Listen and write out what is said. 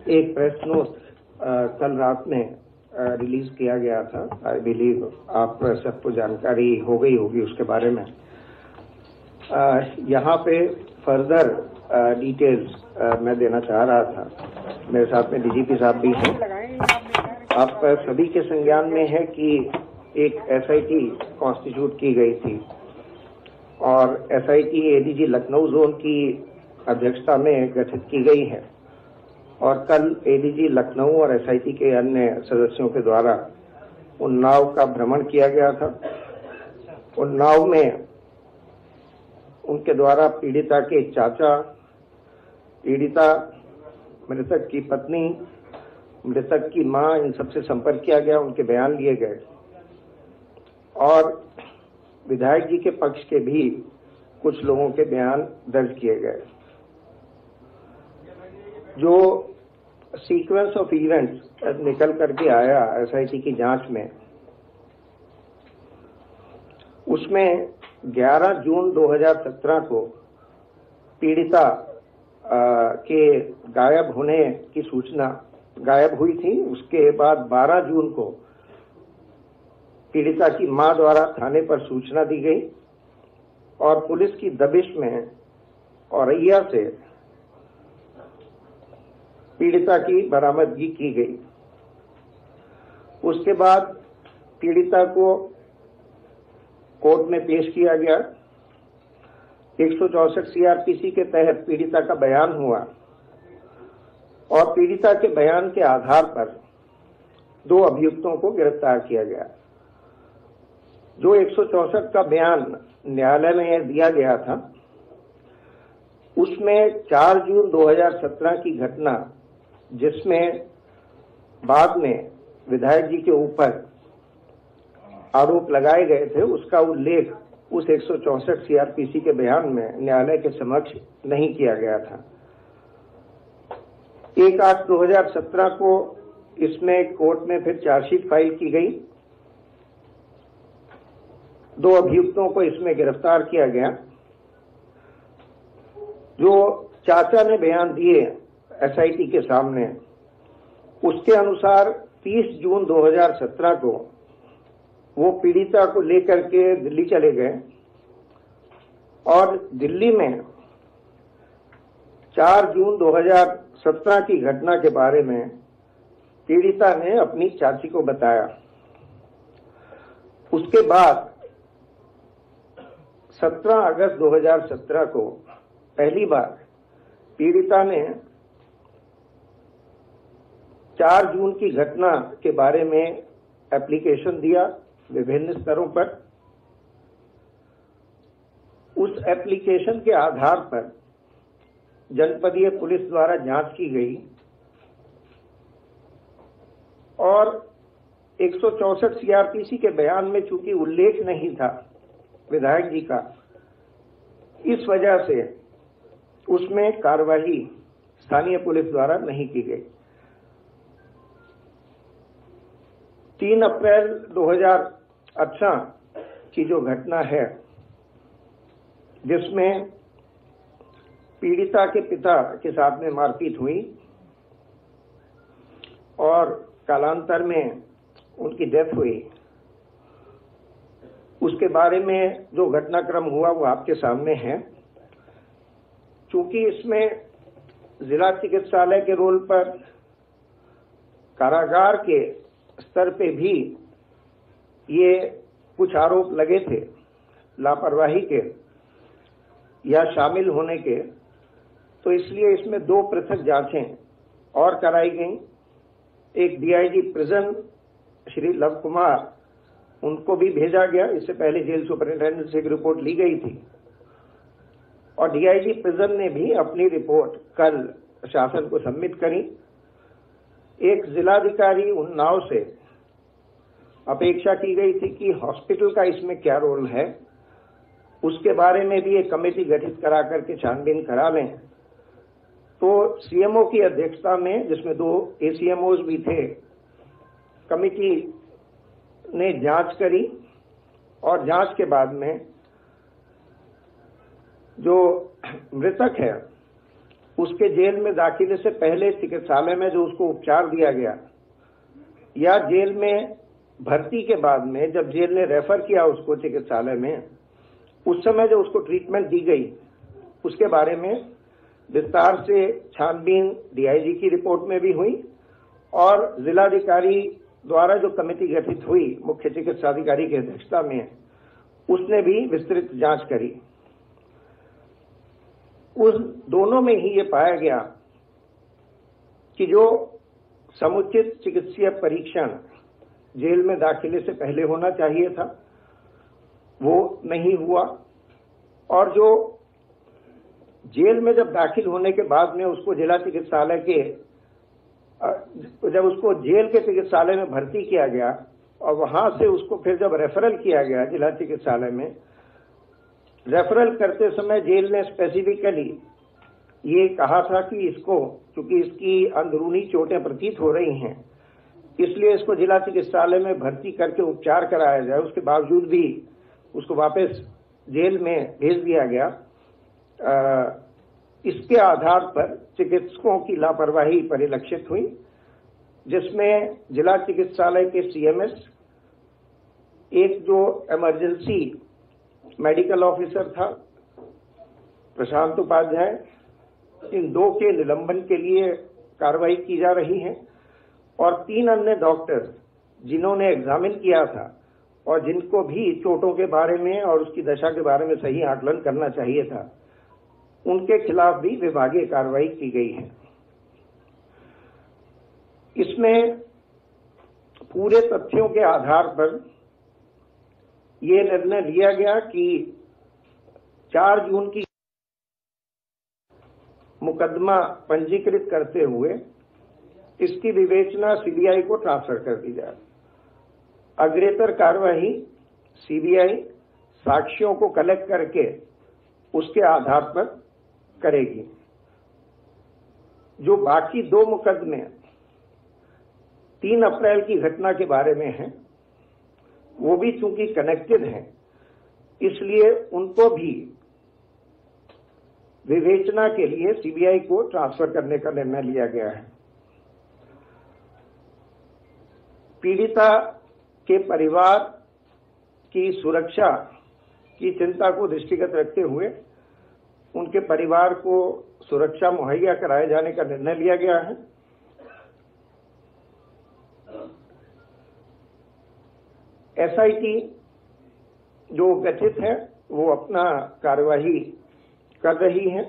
एक press note कल रात में रिलीज किया गया था। आई बिलीव आप सबको जानकारी हो गई होगी उसके बारे में। यहाँ पे फर्दर डिटेल्स मैं देना चाह रहा था। मेरे साथ में डीजीपी साहब भी हैं। आप सभी के संज्ञान में है कि एक एसआईटी कॉन्स्टिट्यूट की गई थी और एसआईटी एडीजी लखनऊ जोन की अध्यक्षता में गठित की गई है और कल एडीजी लखनऊ और एसआईटी के अन्य सदस्यों के द्वारा उन्नाव का भ्रमण किया गया था। उन्नाव में उनके द्वारा पीड़िता के चाचा, पीड़िता, मृतक की पत्नी, मृतक की मां, इन सबसे संपर्क किया गया, उनके बयान लिए गए और विधायक जी के पक्ष के भी कुछ लोगों के बयान दर्ज किए गए। जो सीक्वेंस ऑफ इवेंट्स निकल करके आया एसआईटी की जांच में, उसमें 11 जून 2017 को पीड़िता के गायब होने की सूचना गायब हुई थी। उसके बाद 12 जून को पीड़िता की मां द्वारा थाने पर सूचना दी गई और पुलिस की दबिश में औरैया से पीड़िता की बरामदगी की गई। उसके बाद पीड़िता को कोर्ट में पेश किया गया। 164 सीआरपीसी के तहत पीड़िता का बयान हुआ और पीड़िता के बयान के आधार पर 2 अभियुक्तों को गिरफ्तार किया गया। जो 164 का बयान न्यायालय में दिया गया था, उसमें 4 जून 2017 की घटना, जिसमें बाद में विधायक जी के ऊपर आरोप लगाए गए थे, उसका उल्लेख उस 164 सीआरपीसी के बयान में न्यायालय के समक्ष नहीं किया गया था। 1/8/2017 को इसमें कोर्ट में फिर चार्जशीट फाइल की गई। 2 अभियुक्तों को इसमें गिरफ्तार किया गया। जो चाचा ने बयान दिए एसआईटी के सामने, उसके अनुसार 30 जून 2017 को वो पीड़िता को लेकर के दिल्ली चले गए और दिल्ली में 4 जून 2017 की घटना के बारे में पीड़िता ने अपनी चाची को बताया। उसके बाद 17 अगस्त 2017 को पहली बार पीड़िता ने 4 जून की घटना के बारे में एप्लीकेशन दिया विभिन्न स्तरों पर। उस एप्लीकेशन के आधार पर जनपदीय पुलिस द्वारा जांच की गई और 164 सीआरपीसी के बयान में चूंकि उल्लेख नहीं था विधायक जी का, इस वजह से उसमें कार्रवाई स्थानीय पुलिस द्वारा नहीं की गई। 3 अप्रैल 2018 की जो घटना है, जिसमें पीड़िता के पिता के साथ में मारपीट हुई और कालांतर में उनकी डेथ हुई, उसके बारे में जो घटनाक्रम हुआ वो आपके सामने है। चूंकि इसमें जिला चिकित्सालय के रोल पर, कारागार के स्तर पे भी ये कुछ आरोप लगे थे लापरवाही के या शामिल होने के, तो इसलिए इसमें 2 पृथक जांचें और कराई गईं। एक डीआईजी प्रिजन श्री लव कुमार, उनको भी भेजा गया। इससे पहले जेल सुपरिंटेंडेंट से एक रिपोर्ट ली गई थी और डीआईजी प्रिजन ने भी अपनी रिपोर्ट कल शासन को सबमिट करी। एक जिलाधिकारी उन्नाव से अपेक्षा की गई थी कि हॉस्पिटल का इसमें क्या रोल है, उसके बारे में भी एक कमेटी गठित करा करके छानबीन करा लें। तो सीएमओ की अध्यक्षता में, जिसमें 2 एसीएमओज भी थे, कमेटी ने जांच करी और जांच के बाद में जो मृतक है उसके जेल में दाखिले से पहले चिकित्सालय में जो उसको उपचार दिया गया, या जेल में भर्ती के बाद में जब जेल ने रेफर किया उसको चिकित्सालय में, उस समय जो उसको ट्रीटमेंट दी गई, उसके बारे में विस्तार से छानबीन डीआईजी की रिपोर्ट में भी हुई और जिलाधिकारी द्वारा जो कमेटी गठित हुई मुख्य चिकित्सा अधिकारी की अध्यक्षता में, उसने भी विस्तृत जांच करी। उस दोनों में ही ये पाया गया कि जो समुचित चिकित्सीय परीक्षण जेल में दाखिले से पहले होना चाहिए था वो नहीं हुआ, और जो जेल में जब दाखिल होने के बाद में उसको जिला चिकित्सालय के जब उसको जेल के चिकित्सालय में भर्ती किया गया और वहां से उसको फिर जब रेफरल किया गया जिला चिकित्सालय में, रेफरल करते समय जेल ने स्पेसिफिकली ये कहा था कि इसको, क्योंकि इसकी अंदरूनी चोटें प्रतीत हो रही हैं, इसलिए इसको जिला चिकित्सालय में भर्ती करके उपचार कराया जाए। उसके बावजूद भी उसको वापस जेल में भेज दिया गया। इसके आधार पर चिकित्सकों की लापरवाही परिलक्षित हुई, जिसमें जिला चिकित्सालय के सीएमएस, एक जो इमरजेंसी मेडिकल ऑफिसर था प्रशांत उपाध्याय, इन दो के निलंबन के लिए कार्रवाई की जा रही है, और 3 अन्य डॉक्टर जिन्होंने एग्जामिन किया था और जिनको भी चोटों के बारे में और उसकी दशा के बारे में सही आकलन करना चाहिए था, उनके खिलाफ भी विभागीय कार्रवाई की गई है। इसमें पूरे तथ्यों के आधार पर यह निर्णय लिया गया कि 4 जून की मुकदमा पंजीकृत करते हुए इसकी विवेचना सीबीआई को ट्रांसफर कर दी जाए। अग्रेतर कार्यवाही सीबीआई साक्ष्यों को कलेक्ट करके उसके आधार पर करेगी। जो बाकी 2 मुकदमे 3 अप्रैल की घटना के बारे में हैं, वो भी चूंकि कनेक्टेड हैं, इसलिए उनको भी विवेचना के लिए सीबीआई को ट्रांसफर करने का निर्णय लिया गया है। पीड़िता के परिवार की सुरक्षा की चिंता को दृष्टिगत रखते हुए उनके परिवार को सुरक्षा मुहैया कराए जाने का निर्णय लिया गया है। एसआईटी जो गठित है वो अपना कार्यवाही कर रही है।